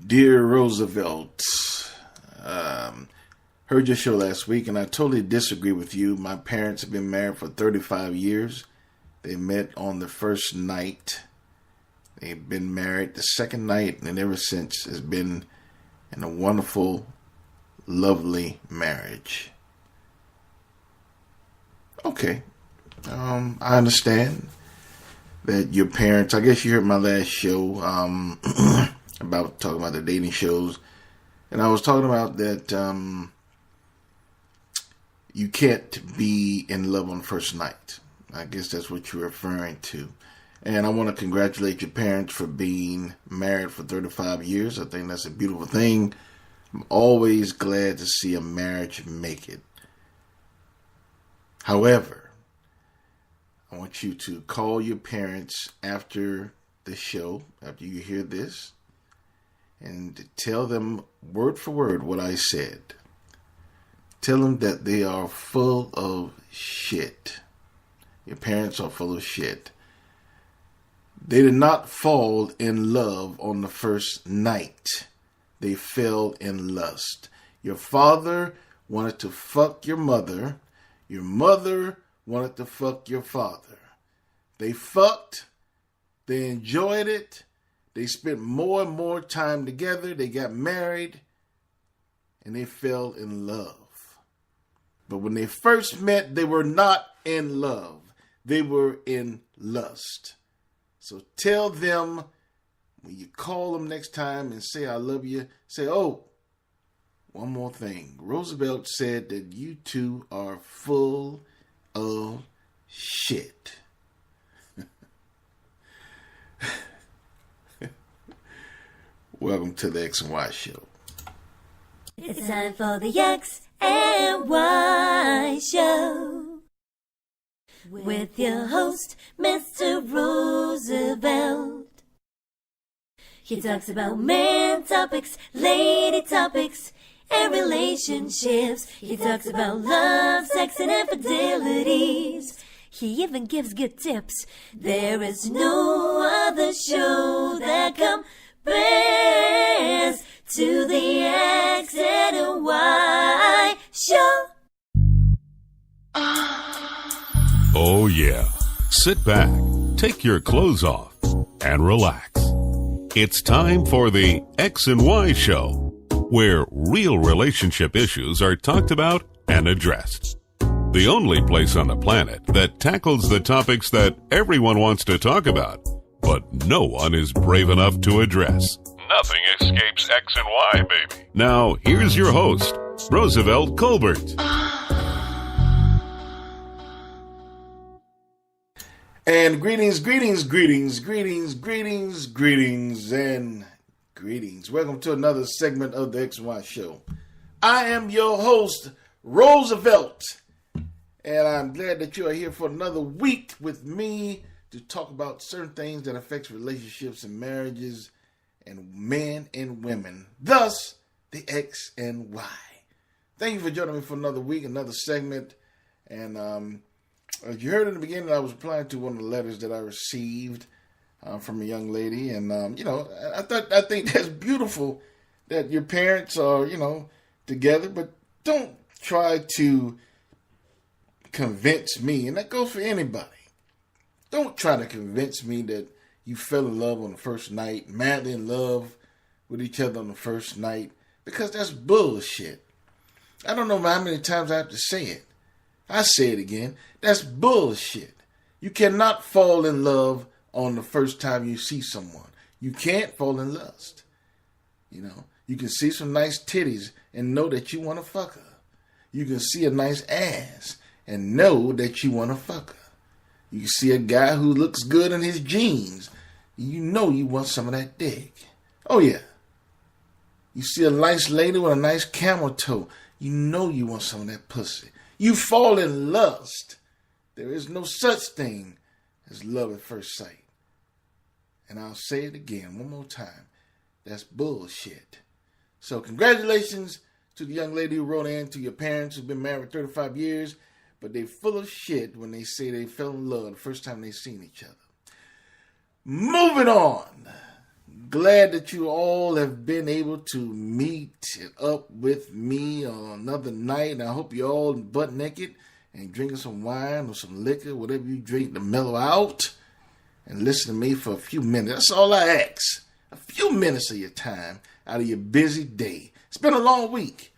Dear Roosevelt, heard your show last week and I totally disagree with you. My parents have been married for 35 years. They met on the first night. They've been married the second night, and ever since has been in a wonderful, lovely marriage. Okay. I understand that your parents, I guess you heard my last show about talking about the dating shows, and I was talking about that you can't be in love on the first night. I guess that's what you're referring to. And I want to congratulate your parents for being married for 35 years. I think that's a beautiful thing. I'm always glad to see a marriage make it. However, I want you to call your parents after the show, after you hear this, and tell them word for word what I said. Tell them that they are full of shit. Your parents are full of shit. They did not fall in love on the first night. They fell in lust. Your father wanted to fuck your mother. Your mother wanted to fuck your father. They fucked. They enjoyed it. They spent more and more time together. They got married. And they fell in love. But when they first met, they were not in love. They were in lust. So tell them when you call them next time and say, I love you, say, oh, one more thing. Roosevelt said that you two are full of shit. Welcome to the X and Y Show. It's time for the X and Y Show. With your host, Mr. Roosevelt. He talks about man topics, lady topics, and relationships. He talks about love, sex, and infidelities. He even gives good tips. There is no other show that compares to the X and Y Show. Oh yeah. Sit back, take your clothes off, and relax. It's time for the X and Y Show, where real relationship issues are talked about and addressed. The only place on the planet that tackles the topics that everyone wants to talk about, but no one is brave enough to address. Nothing escapes X and Y, baby. Now, here's your host, Roosevelt Colbert. And greetings, and greetings. Welcome to another segment of the X and Y Show. I am your host, Roosevelt, and I'm glad that you are here for another week with me to talk about certain things that affects relationships and marriages and men and women, thus the X and Y. Thank you for joining me for another week, another segment, and as you heard in the beginning, I was replying to one of the letters that I received from a young lady, and I think that's beautiful that your parents are, together, but don't try to convince me, and that goes for anybody. Don't try to convince me that you fell in love on the first night, madly in love with each other on the first night, because that's bullshit. I don't know how many times I have to say it. I say it again. That's bullshit. You cannot fall in love on the first time you see someone. You can't fall in lust. You can see some nice titties and know that you want to fuck her. You can see a nice ass and know that you want to fuck her. You can see a guy who looks good in his jeans. You know you want some of that dick. Oh yeah. You see a nice lady with a nice camel toe. You know you want some of that pussy. You fall in lust. There is no such thing as love at first sight. And I'll say it again one more time. That's bullshit. So congratulations to the young lady who wrote in, to your parents who've been married for 35 years, but they're full of shit when they say they fell in love the first time they seen each other. Moving on. glad that you all have been able to meet up with me on another night. And I hope you're all butt naked and drinking some wine or some liquor, whatever you drink to mellow out, and listen to me for a few minutes. That's all I ask. A few minutes of your time out of your busy day. It's been a long week,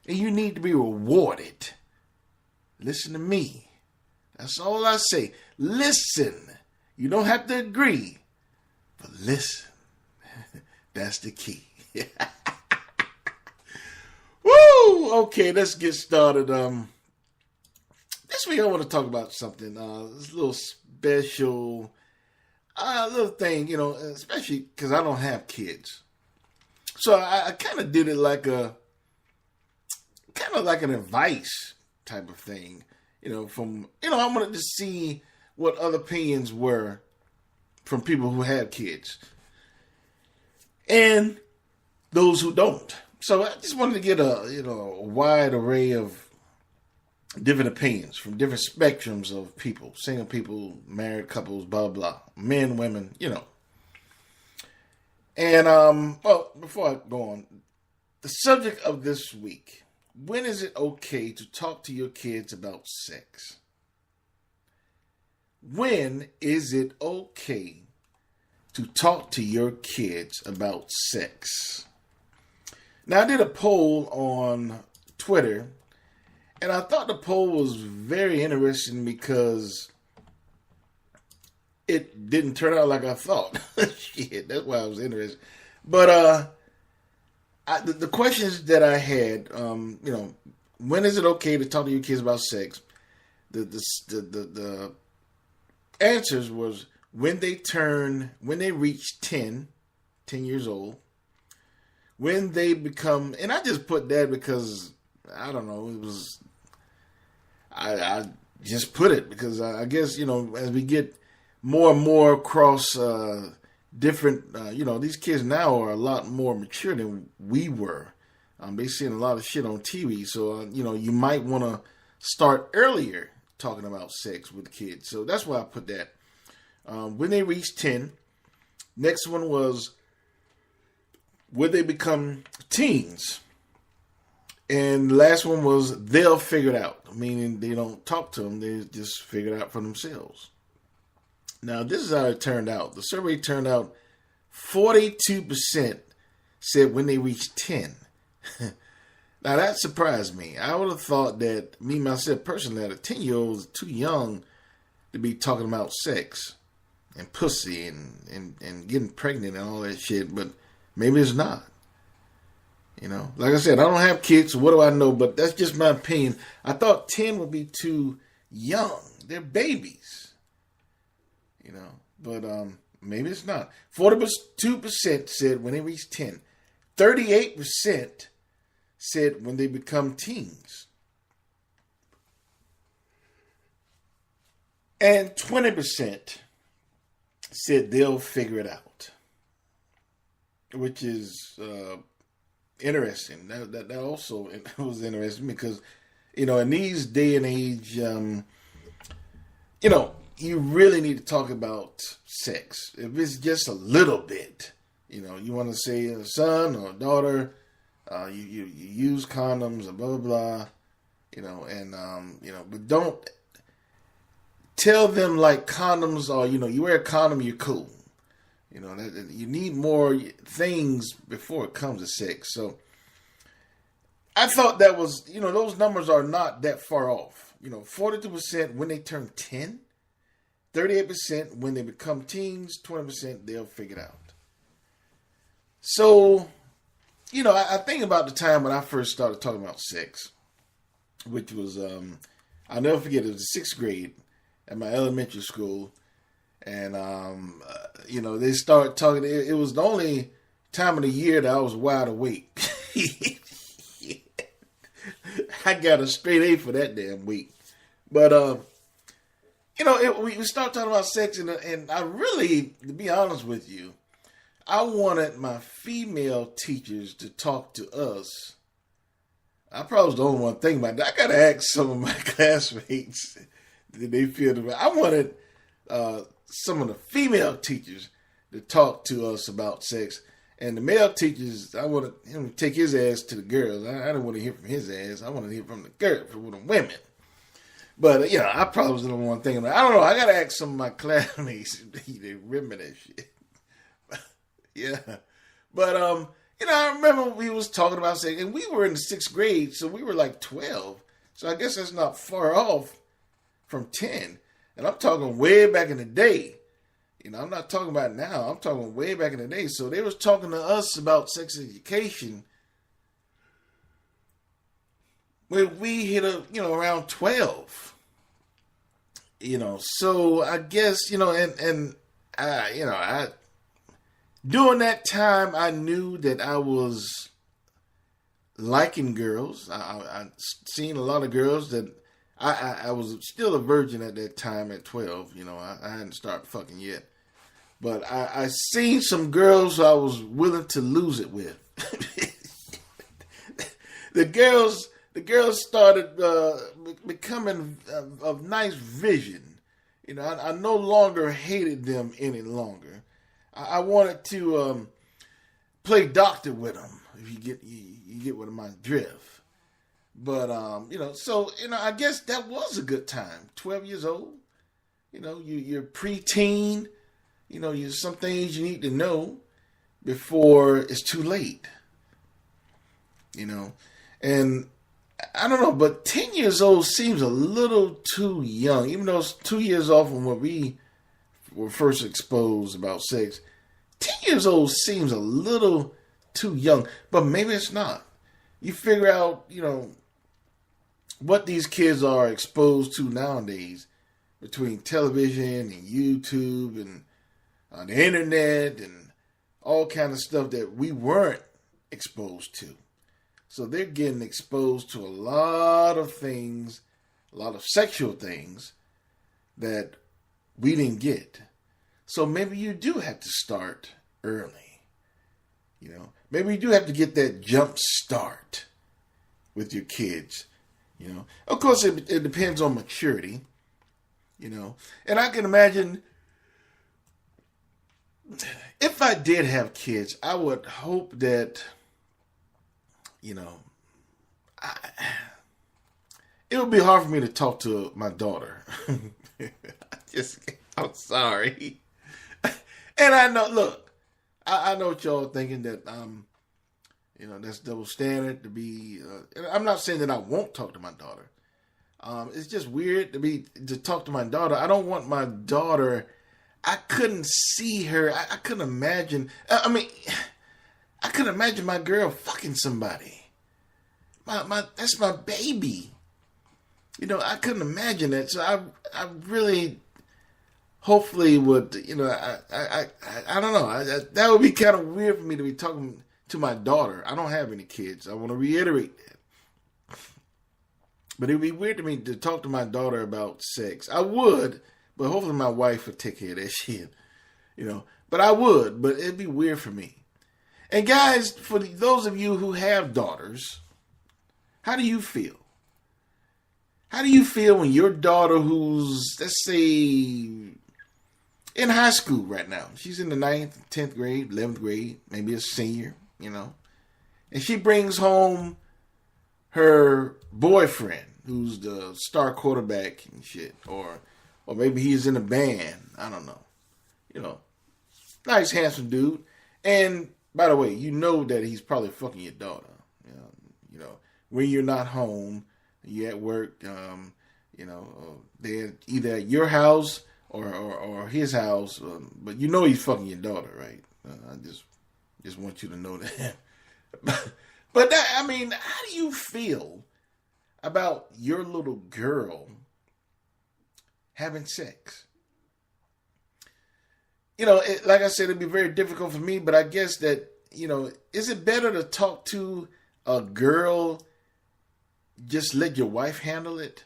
and you need to be rewarded. Listen to me. That's all I say. Listen. You don't have to agree, but listen. That's the key. Woo! Okay, let's get started. This week I want to talk about something. This little special, little thing, especially because I don't have kids. So I kind of did it like an advice type of thing, I wanted to see what other opinions were from people who have kids and those who don't. So I just wanted to get a wide array of different opinions from different spectrums of people, single people, married couples, blah, blah, men, women, And, before I go on, the subject of this week, when is it okay to talk to your kids about sex? When is it okay to talk to your kids about sex? Now, I did a poll on Twitter, and I thought the poll was very interesting because it didn't turn out like I thought. Shit, that's why I was interested. But the questions that I had, when is it okay to talk to your kids about sex? The answers was when they reach 10 years old, when they become, and I just put that because, I don't know, it was, I just put it because I guess, as we get more and more across different, these kids now are a lot more mature than we were. They seeing a lot of shit on TV, so, you might want to start earlier talking about sex with kids. So that's why I put that. When they reach 10, next one was when they become teens. And the last one was they'll figure it out, meaning they don't talk to them, they just figure it out for themselves. Now, this is how it turned out. The survey turned out 42% said when they reach 10. Now, that surprised me. I would have thought that me, myself, personally, that a 10-year-old is too young to be talking about sex and pussy and getting pregnant and all that shit, but maybe it's not. Like I said, I don't have kids, so what do I know? But that's just my opinion. I thought 10 would be too young. They're babies. But maybe it's not. 42% said when they reach 10. 38% said when they become teens. And 20% said they'll figure it out. Which is interesting. That also was interesting because, in these day and age, you really need to talk about sex. If it's just a little bit, you want to say a son or a daughter, you use condoms and blah, blah, blah, but don't tell them like condoms are, you wear a condom, you're cool. You need more things before it comes to sex. So I thought that was, those numbers are not that far off. 42% when they turn 10, 38% when they become teens, 20% they'll figure it out. So, I think about the time when I first started talking about sex, which was, I'll never forget, it was the 6th grade at my elementary school. And, they started talking. It was the only time of the year that I was wide awake. I got a straight A for that damn week. But, we start talking about sex, and I really, to be honest with you, I wanted my female teachers to talk to us. I probably was the only one thinking about that. I got to ask some of my classmates, did they feel the way? I wanted some of the female teachers to talk to us about sex. And the male teachers, I want him to take his ass to the girls. I didn't want to hear from his ass. I want to hear from the girls, from the women. But, I probably was the one thinking, I don't know, I got to ask some of my classmates if they remember that shit. Yeah. But, I remember we was talking about sex, and we were in the 6th grade, so we were like 12. So I guess that's not far off from 10. And I'm talking way back in the day. I'm not talking about now. I'm talking way back in the day. So they was talking to us about sex education when we hit around 12. So I guess, and I during that time, I knew that I was liking girls. I seen a lot of girls that I was still a virgin at that time at 12. I hadn't started fucking yet. But I seen some girls who I was willing to lose it with. The girls started becoming of nice vision. I no longer hated them any longer. I wanted to play doctor with them. If you get what my drift. But so I guess that was a good time. 12 years old. You're preteen. There's some things you need to know before it's too late. And I don't know, but 10 years old seems a little too young, even though it's 2 years off from when we were first exposed about sex. 10 years old seems a little too young, but maybe it's not. You figure out, what these kids are exposed to nowadays between television and YouTube and on the internet and all kind of stuff that we weren't exposed to. So they're getting exposed to a lot of things, a lot of sexual things that we didn't get. So maybe you do have to start early. Maybe you do have to get that jump start with your kids. Of course, it depends on maturity. And I can imagine if I did have kids, I would hope that, it would be hard for me to talk to my daughter. I'm sorry. And I know, look, I know what y'all thinking that, that's double standard to be, and I'm not saying that I won't talk to my daughter. It's just weird to talk to my daughter. I don't want my daughter, I couldn't see her. I couldn't imagine. I couldn't imagine my girl fucking somebody. That's my baby. I couldn't imagine that. So I really, hopefully would, I don't know. That would be kind of weird for me to be talking to my daughter. I don't have any kids. I want to reiterate that. But it would be weird to me to talk to my daughter about sex. I would. But hopefully my wife would take care of that shit, But I would, but it'd be weird for me. And guys, for those of you who have daughters, how do you feel? How do you feel when your daughter who's, let's say, in high school right now, she's in the 9th, 10th grade, 11th grade, maybe a senior, and she brings home her boyfriend who's the star quarterback and shit, or maybe he's in a band. I don't know. Nice, handsome dude. And by the way, that he's probably fucking your daughter. When you're not home, you're at work. They're either at your house or his house. But he's fucking your daughter, right? I just want you to know that. But how do you feel about your little girl having sex? Like I said, it'd be very difficult for me, but I guess that, is it better to talk to a girl, just let your wife handle it?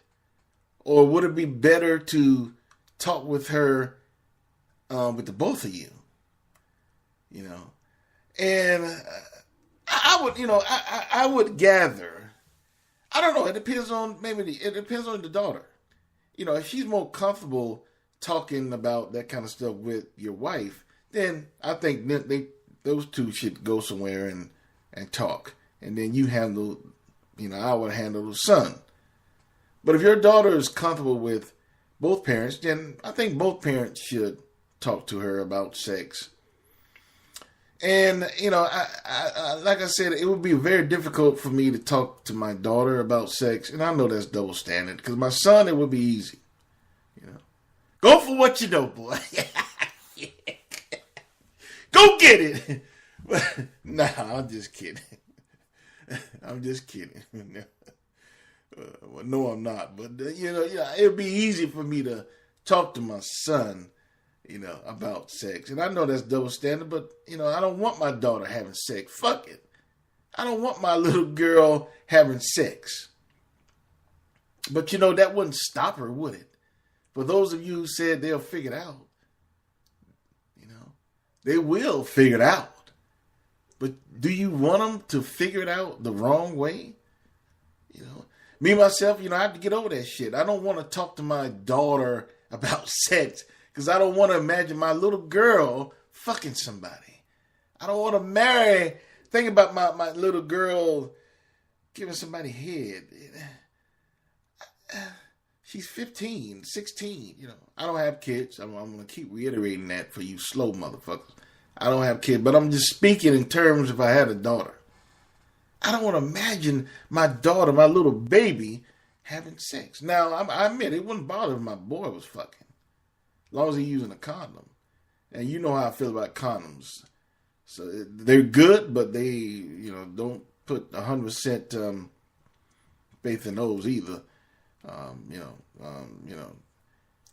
Or would it be better to talk with her, with the both of you? And I would, I would gather, I don't know, it depends on the daughter. If she's more comfortable talking about that kind of stuff with your wife, then I think those two should go somewhere and talk. And then you handle, I would handle the son. But if your daughter is comfortable with both parents, then I think both parents should talk to her about sex. And, I like I said, it would be very difficult for me to talk to my daughter about sex. And I know that's double standard. Because my son, it would be easy. Go for what you know, boy. Go get it. Nah, I'm just kidding. I'm just kidding. Well, no, I'm not. But, it would be easy for me to talk to my son, about sex. And I know that's double standard, but, I don't want my daughter having sex. Fuck it. I don't want my little girl having sex. But, that wouldn't stop her, would it? For those of you who said they'll figure it out, they will figure it out. But do you want them to figure it out the wrong way? Me, myself, I have to get over that shit. I don't want to talk to my daughter about sex because I don't want to imagine my little girl fucking somebody. I don't want to think about my little girl giving somebody head. She's 15, 16, I don't have kids. I'm going to keep reiterating that for you slow motherfuckers. I don't have kids, but I'm just speaking in terms if I had a daughter. I don't want to imagine my daughter, my little baby, having sex. Now, I admit, it wouldn't bother if my boy was fucking, as long as he's using a condom. And you know how I feel about condoms. So they're good, but they, don't put 100% faith in those either.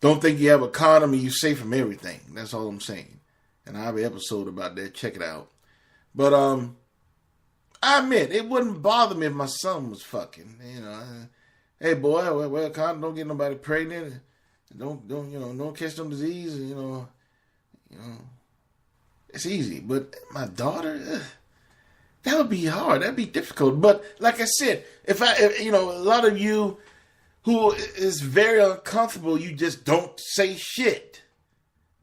Don't think you have a condom and you're safe from everything. That's all I'm saying. And I have an episode about that. Check it out. But I admit it wouldn't bother me if my son was fucking. Hey boy, wear a condom. Don't get nobody pregnant. Don't catch no disease. It's easy. But my daughter, that would be hard. That'd be difficult. But like I said, if a lot of you who is very uncomfortable, you just don't say shit.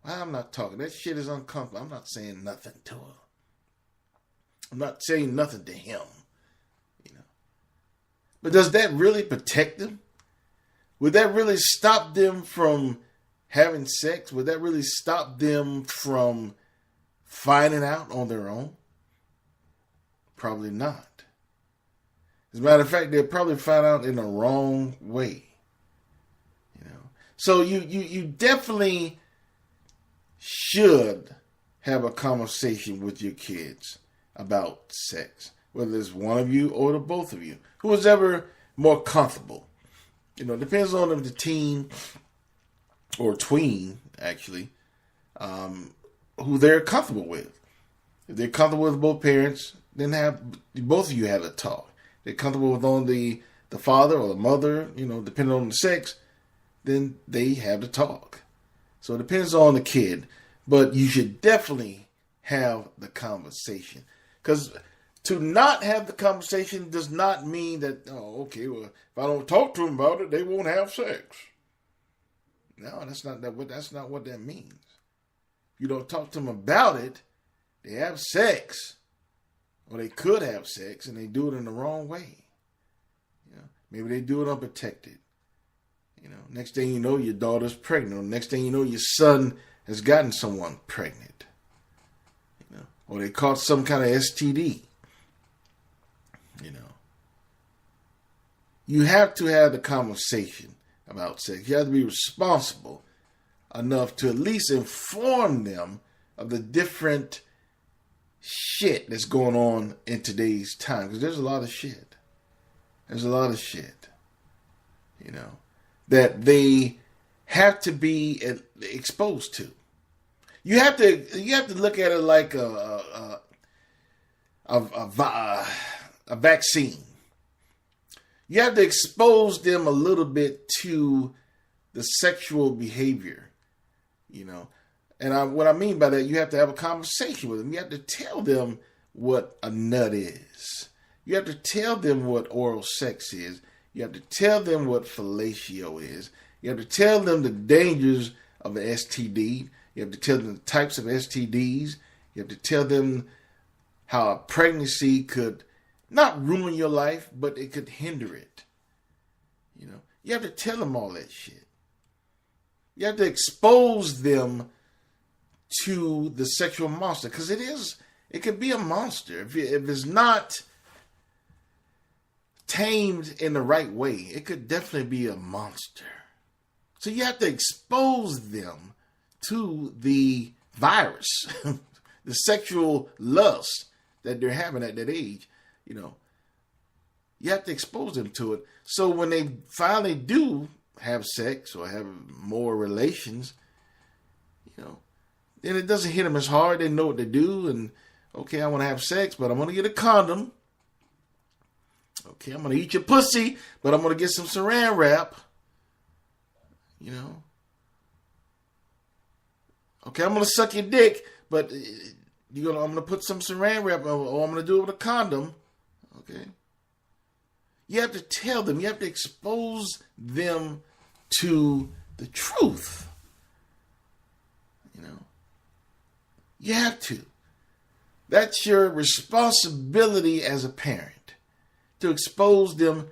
Well, I'm not talking. That shit is uncomfortable. I'm not saying nothing to her. I'm not saying nothing to him. But does that really protect them? Would that really stop them from having sex? Would that really stop them from finding out on their own? Probably not. As a matter of fact, they'll probably find out in the wrong way. So you definitely should have a conversation with your kids about sex, whether it's one of you or the both of you, who is ever more comfortable. It depends on if the teen or tween, actually, who they're comfortable with. If they're comfortable with both parents, then both of you have a talk. They're comfortable with only the father or the mother, depending on the sex, then they have the talk. So it depends on the kid, but you should definitely have the conversation. Because to not have the conversation does not mean that, if I don't talk to them about it, they won't have sex. No, that's not what that means. If you don't talk to them about it, they have sex. Or they could have sex and they do it in the wrong way. Maybe they do it unprotected. Next thing you know, your daughter's pregnant. Or next thing you know, your son has gotten someone pregnant. Or they caught some kind of STD. You have to have the conversation about sex. You have to be responsible enough to at least inform them of the different shit that's going on in today's time. Because there's a lot of shit. There's a lot of shit. That they have to be exposed to. You have to look at it like a vaccine. You have to expose them a little bit to the sexual behavior, And what I mean by that, you have to have a conversation with them. You have to tell them what a nut is. You have to tell them what oral sex is. You have to tell them what fellatio is. You have to tell them the dangers of an STD. You have to tell them the types of STDs. You have to tell them how a pregnancy could not ruin your life, but it could hinder it. You know, you have to tell them all that shit. You have to expose them to the sexual monster, because it could be a monster. If it's not tamed in the right way, it could definitely be a monster. So you have to expose them to the virus, the sexual lust that they're having at that age. You know, you have to expose them to it. So when they finally do have sex or have more relations, you know, then it doesn't hit them as hard. They know what to do. And, okay, I want to have sex, but I'm going to get a condom. Okay, I'm going to eat your pussy, but I'm going to get some saran wrap. You know. Okay, I'm going to suck your dick, but I'm going to put some saran wrap, or I'm going to do it with a condom. Okay. You have to tell them. You have to expose them to the truth. You know. You have to. That's your responsibility as a parent, to expose them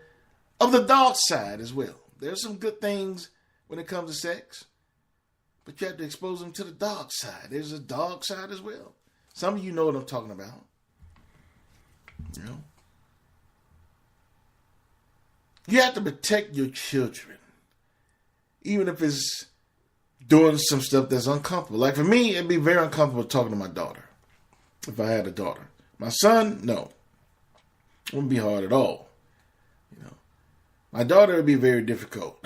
of the dark side as well. There's some good things when it comes to sex, but you have to expose them to the dark side. There's a dark side as well. Some of you know what I'm talking about. You know? You have to protect your children, even if it's doing some stuff that's uncomfortable. Like for me, it'd be very uncomfortable talking to my daughter if I had a daughter. My son, no. It wouldn't be hard at all. You know, my daughter would be very difficult.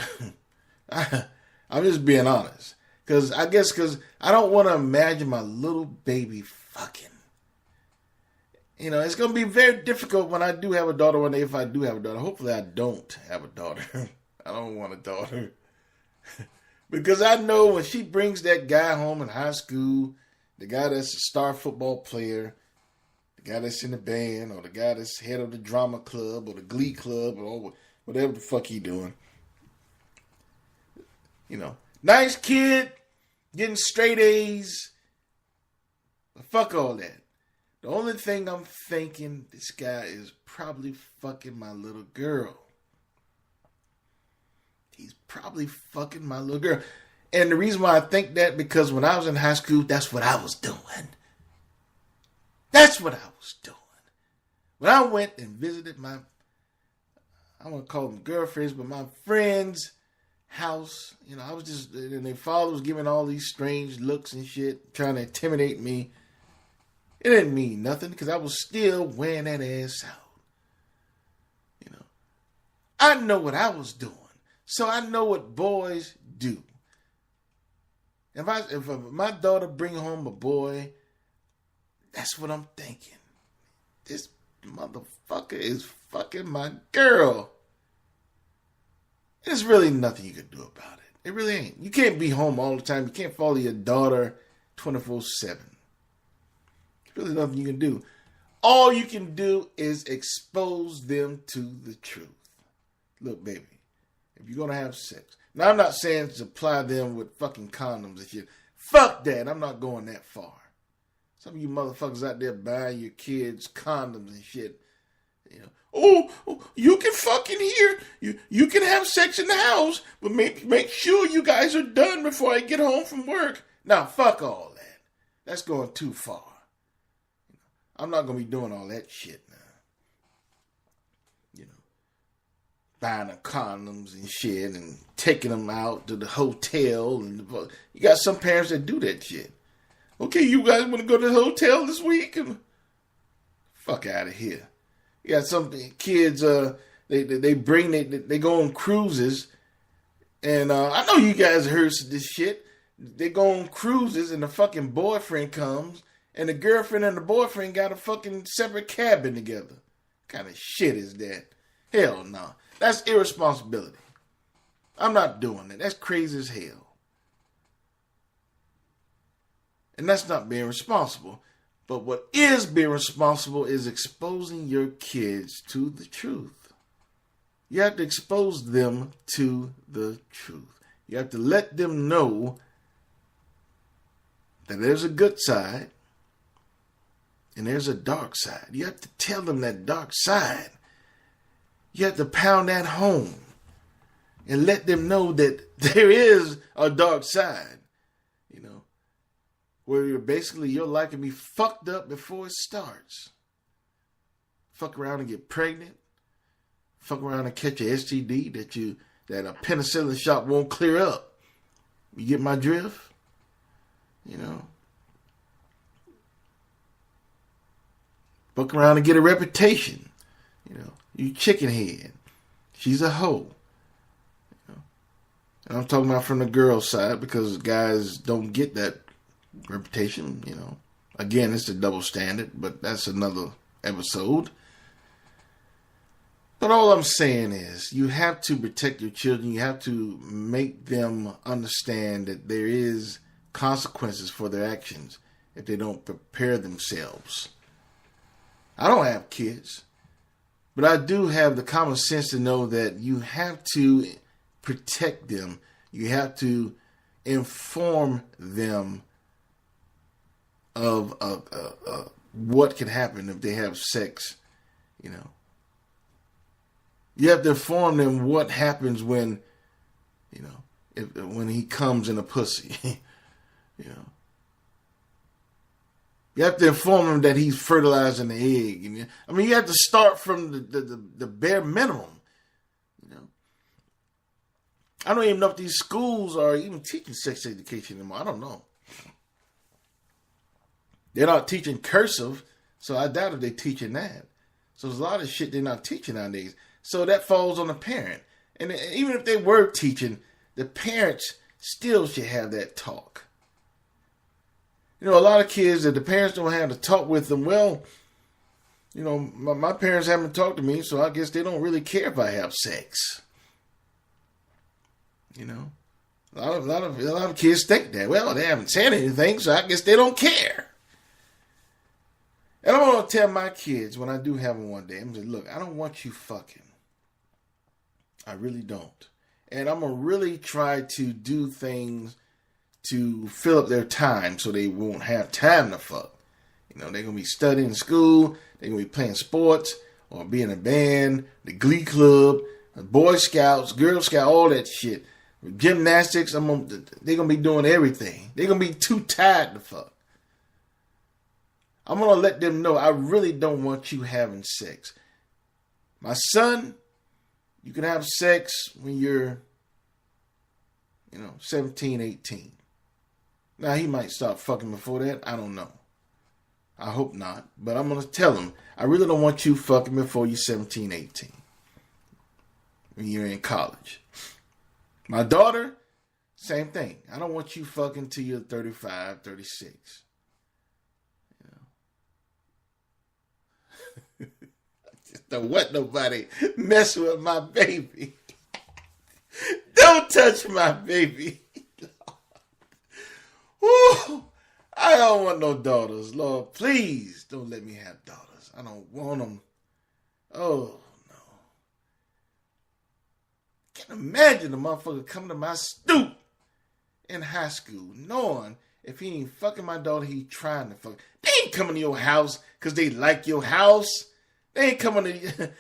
I'm just being honest. Because I don't want to imagine my little baby fucking. You know, it's going to be very difficult when I do have a daughter one day, if I do have a daughter. Hopefully I don't have a daughter. I don't want a daughter. Because I know when she brings that guy home in high school, the guy that's a star football player, the guy that's in the band, or the guy that's head of the drama club, or the glee club, or whatever the fuck he doing. You know, nice kid, getting straight A's. But fuck all that. The only thing I'm thinking, this guy is probably fucking my little girl. He's probably fucking my little girl. And the reason why I think that, because when I was in high school, that's what I was doing. That's what I was doing. When I went and visited I want to call them girlfriends, but my friend's house, you know, I was just, and their father was giving all these strange looks and shit, trying to intimidate me. It didn't mean nothing, because I was still wearing that ass out. You know, I know what I was doing, so I know what boys do. If my daughter bring home a boy, that's what I'm thinking. This motherfucker is fucking my girl. There's really nothing you can do about it. It really ain't. You can't be home all the time. You can't follow your daughter 24/7. There's really nothing you can do. All you can do is expose them to the truth. Look, baby, if you're going to have sex. Now, I'm not saying supply them with fucking condoms and shit. Fuck that. I'm not going that far. Some of you motherfuckers out there buying your kids condoms and shit. You know, oh, you can fucking hear. You can have sex in the house, but make sure you guys are done before I get home from work. Now, fuck all that. That's going too far. I'm not going to be doing all that shit now. You know, buying the condoms and shit and taking them out to the hotel. And you got some parents that do that shit. Okay, you guys want to go to the hotel this week? And fuck out of here. You got some kids, they go on cruises. And I know you guys heard this shit. They go on cruises and the fucking boyfriend comes. And the girlfriend and the boyfriend got a fucking separate cabin together. What kind of shit is that? Hell no. That's irresponsibility. I'm not doing that. That's crazy as hell. And that's not being responsible. But what is being responsible is exposing your kids to the truth. You have to expose them to the truth. You have to let them know that there's a good side and there's a dark side. You have to tell them that dark side. You have to pound that home and let them know that there is a dark side, where your life can be fucked up before it starts. Fuck around and get pregnant. Fuck around and catch a STD that a penicillin shot won't clear up. You get my drift? Fuck around and get a reputation. You chicken head. She's a hoe. And I'm talking about from the girl side because guys don't get that reputation, Again, it's a double standard, but that's another episode. But all I'm saying is you have to protect your children. You have to make them understand that there is consequences for their actions if they don't prepare themselves. I don't have kids, but I do have the common sense to know that you have to protect them. You have to inform them of what can happen if they have sex. You have to inform them what happens when when he comes in a pussy. You have to inform them that he's fertilizing the egg. You have to start from the bare minimum. I don't even know if these schools are even teaching sex education anymore. I don't know. They're not teaching cursive, so I doubt if they're teaching that. So there's a lot of shit they're not teaching nowadays. So that falls on the parent. And even if they were teaching, the parents still should have that talk. A lot of kids that the parents don't have to talk with them. Well, my parents haven't talked to me, so I guess they don't really care if I have sex. A lot of kids think that. Well, they haven't said anything, so I guess they don't care. And I'm going to tell my kids when I do have them one day, I'm going to say, look, I don't want you fucking. I really don't. And I'm going to really try to do things to fill up their time so they won't have time to fuck. They're going to be studying in school. They're going to be playing sports or be in a band, the Glee Club, Boy Scouts, Girl Scouts, all that shit. Gymnastics, they're going to be doing everything. They're going to be too tired to fuck. I'm going to let them know I really don't want you having sex. My son, you can have sex when you're, 17, 18. Now, he might start fucking before that. I don't know. I hope not. But I'm going to tell him, I really don't want you fucking before you're 17, 18. When you're in college. My daughter, same thing. I don't want you fucking till you're 35, 36. I just don't want nobody messing with my baby. Don't touch my baby. Woo! I don't want no daughters. Lord, please don't let me have daughters. I don't want them. Oh, no. Can't imagine a motherfucker coming to my stoop in high school knowing if he ain't fucking my daughter, he trying to fuck. They ain't coming to your house because they like your house. They ain't coming to...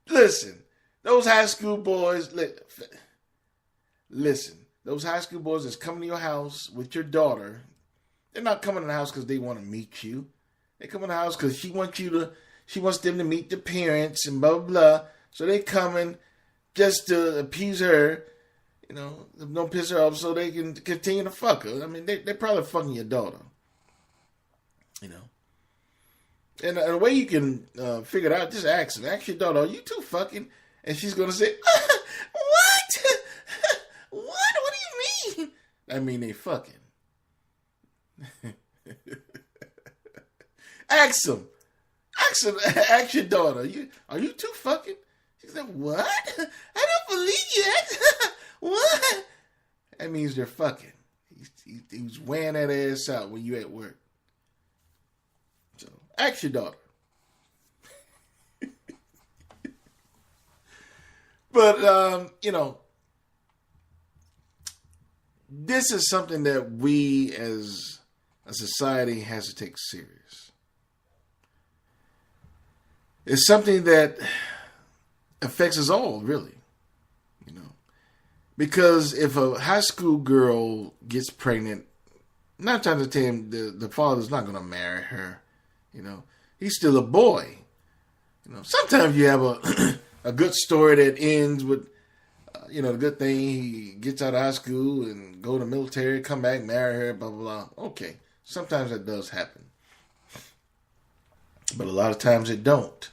Listen, those high school boys... Listen, those high school boys that's coming to your house with your daughter, they're not coming to the house because they want to meet you. They come to the house because she wants them to meet the parents and blah, blah, blah. So they coming just to appease her, don't piss her off so they can continue to fuck her. I mean, they're probably fucking your daughter, And the way you can figure it out, just ask your daughter, are you two fucking? And she's going to say, what? What? What do you mean? I mean, they fucking. Ask them. Ask your daughter, are you two fucking? She said, what? I don't believe you. What? That means they're fucking. He's wearing that ass out when you at work. So, ask your daughter. But, this is something that we as a society has to take serious. It's something that affects us all, really. You know, because if a high school girl gets pregnant, 9 times out of 10, the father's not going to marry her. You know, he's still a boy. You know, sometimes you have a good story that ends with, the good thing. He gets out of high school and go to the military, come back, marry her, blah, blah, blah. Okay, sometimes that does happen. But a lot of times it don't.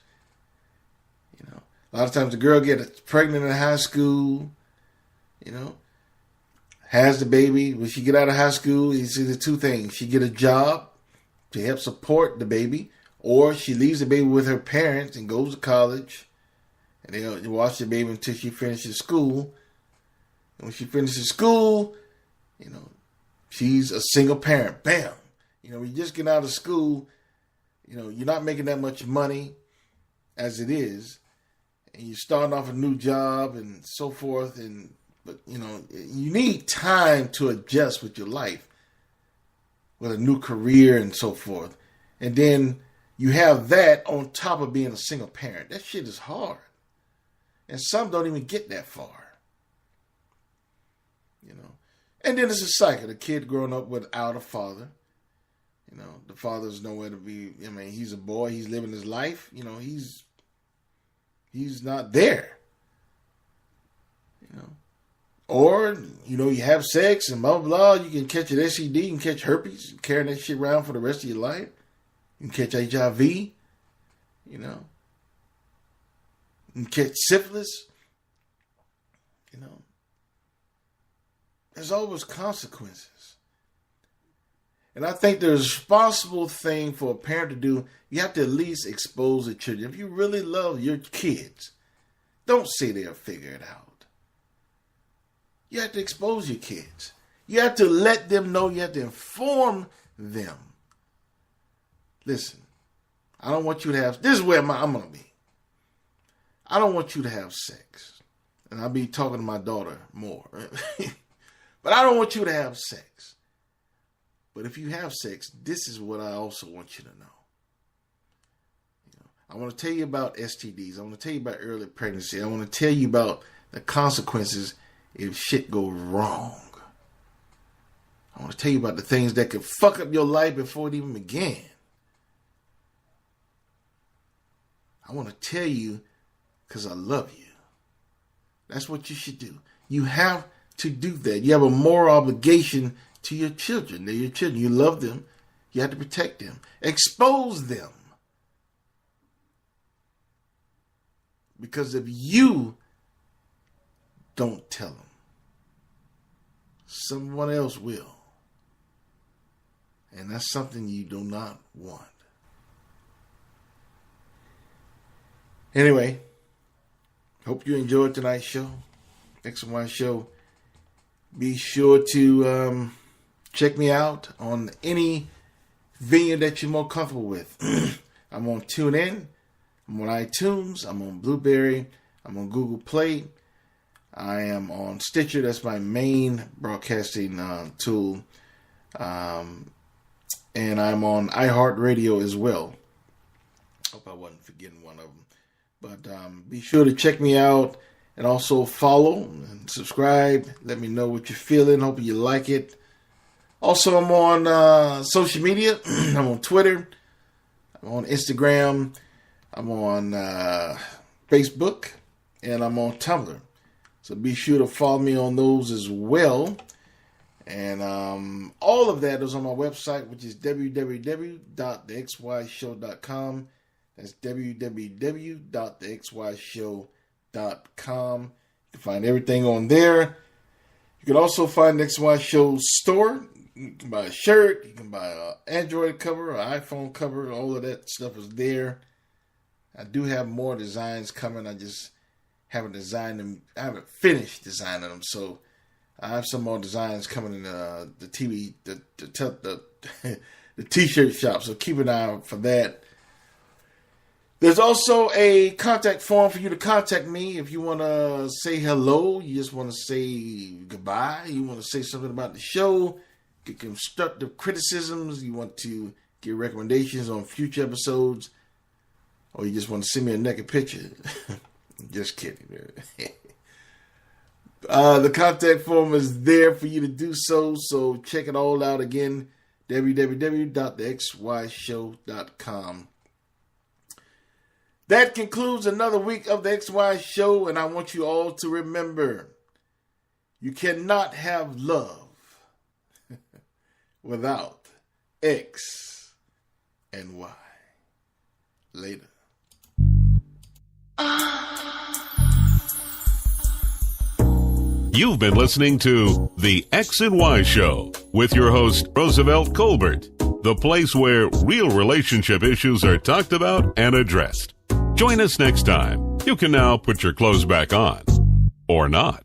You know, a lot of times the girl gets pregnant in high school, has the baby. When she get out of high school, it's either 2 things. She get a job to help support the baby, or she leaves the baby with her parents and goes to college, and they watch the baby until she finishes school. And when she finishes school, she's a single parent. Bam! When you just get out of school, you're not making that much money as it is, and you're starting off a new job and so forth, but you need time to adjust with your life, with a new career and so forth. And then you have that on top of being a single parent. That shit is hard. And some don't even get that far. And then it's a cycle. The kid growing up without a father. The father's nowhere to be. He's a boy. He's living his life. He's not there. Or, you have sex and blah, blah, blah. You can catch an STD. You can catch herpes. Carrying that shit around for the rest of your life. You can catch HIV. You can catch syphilis. There's always consequences. And I think the responsible thing for a parent to do, you have to at least expose the children. If you really love your kids, don't say they'll figure it out. You have to expose your kids. You have to let them know. You have to inform them. Listen, I don't want you to have, this is where I'm going to be. I don't want you to have sex. And I'll be talking to my daughter more. But I don't want you to have sex. But if you have sex, this is what I also want you to know. I want to tell you about STDs. I want to tell you about early pregnancy. I want to tell you about the consequences if shit goes wrong. I want to tell you about the things that could fuck up your life before it even began. I want to tell you because I love you. That's what you should do. You have to do that. You have a moral obligation to your children. They're your children. You love them. You have to protect them. Expose them. Because if you don't tell them, someone else will. And that's something you do not want. Anyway, hope you enjoyed tonight's show. X&Y Show. Be sure to check me out on any venue that you're more comfortable with. I'm on TuneIn. I'm on iTunes. I'm on Blueberry. I'm on Google Play. I am on Stitcher. That's my main broadcasting tool. And I'm on iHeartRadio as well. Hope I wasn't forgetting one of them. But be sure to check me out and also follow and subscribe. Let me know what you're feeling. Hope you like it. Also, I'm on social media. I'm on Twitter. I'm on Instagram. I'm on Facebook. And I'm on Tumblr. So be sure to follow me on those as well. And all of that is on my website, which is www.thexyshow.com. That's www.thexyshow.com. You can find everything on there. You can also find the XY Show store. You can buy a shirt. You can buy an Android cover, an iPhone cover. All of that stuff is there. I do have more designs coming. I just haven't designed them. I haven't finished designing them. So I have some more designs coming in the t-shirt shop. So keep an eye out for that. There's also a contact form for you to contact me if you want to say hello. You just want to say goodbye. You want to say something about the show. get constructive criticisms, you want to get recommendations on future episodes, or you just want to send me a naked picture. Just kidding. The contact form is there for you to do so check it all out again, www.thexyshow.com. That concludes another week of the XY Show, and I want you all to remember, you cannot have love without X and Y. Later. You've been listening to The X and Y Show with your host, Roosevelt Colbert, the place where real relationship issues are talked about and addressed. Join us next time. You can now put your clothes back on. Or not.